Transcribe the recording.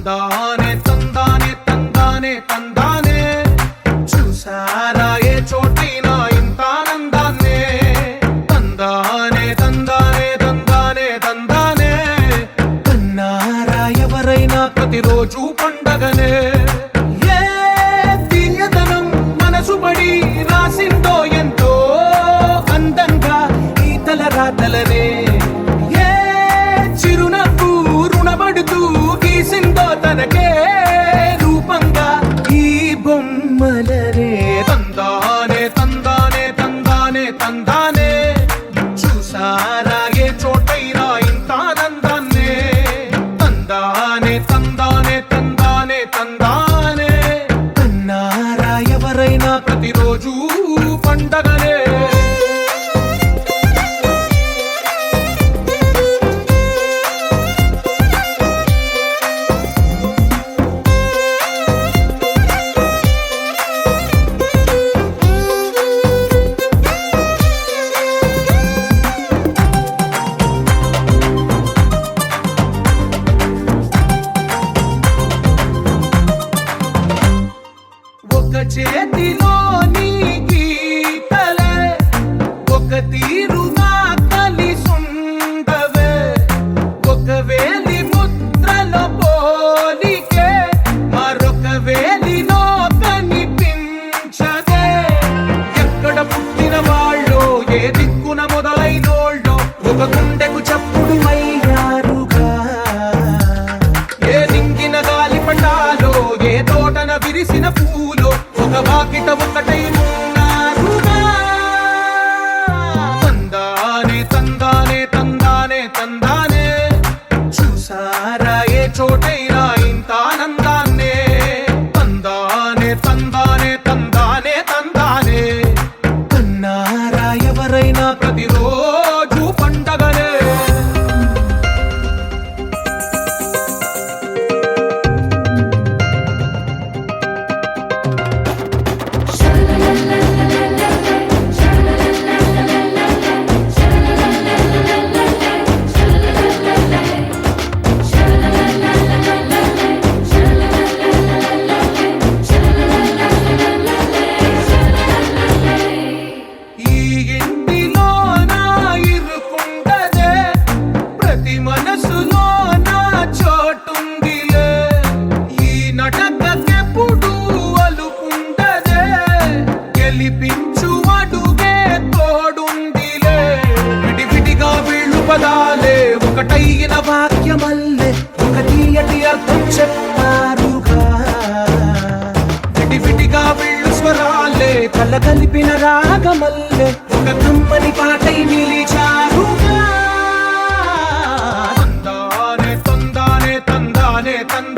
తందానే తందానే తందానే తందానే చూసారా ఏ చోటైనా ఇంత ఆనందాన్నే తందానే తందానే తందానే తందానే కన్నారా ఎవరైనా ప్రతిరోజు పండగనే ఏ తీయదనం మనసు పడి రాసిందో ఎంతో అందంగా ఈ తలరాతలనే ఏ చిరునవ్వు రుణపడుతూ గీసిందో తనకే రూపంగా ఈ బొమ్మలనే తందానే తందానే తందానే తందానే చూసారా ఏ చోటైనా ఇంత ఆనందాన్నే తందానే తందానే తందానే తందానే కన్నారా ఎవరైనా ప్రతిరోజు పండగనే ఒక చేతిలో నీ గీతలే ఒక తీరుగా కలిసుండవే ఒక వేలి ముద్రల పోలికే మరొక వేలిలో కనిపించదే ఎక్కడ పుట్టిన వాళ్ళో ఏ దిక్కున మొదలైనోళ్ళో ఒక గుండెకు చప్పుడు అయ్యారుగా ఏ దింగిన గాలి పటాలో ఏ తోటన విరిసిన పూలో ఒక వాకిట ఒకటై ఉన్నారుగా తందానే తందానే తందానే తందానే చూసారా ఏ చోటైనా ఇంత ఆనందాన్నే తందానే తందానే తందానే తందానే కన్నారా ఎవరైనా ప్రతిరోజు పండగనే ఈ ఇంటిలో నా ఇరుకుండదే ప్రతి మనసులో నా చోటుందిలే ఈ నటకెప్పుడు అలుకుండదే గెలిపించు అడుగే తోడుందిలే విడివిడిగా వీళ్ళు పదాలే ఒకటైన వాక్యమల్లే ఒక తీయటి అర్థం చెప్పారుగా విడివిడిగా వీళ్ళు స్వరాలే కల కలిపిన రాగమల్లే ఒక కమ్మని పాటై నిలిచారుగా తందానే తందానే తందానే తందానే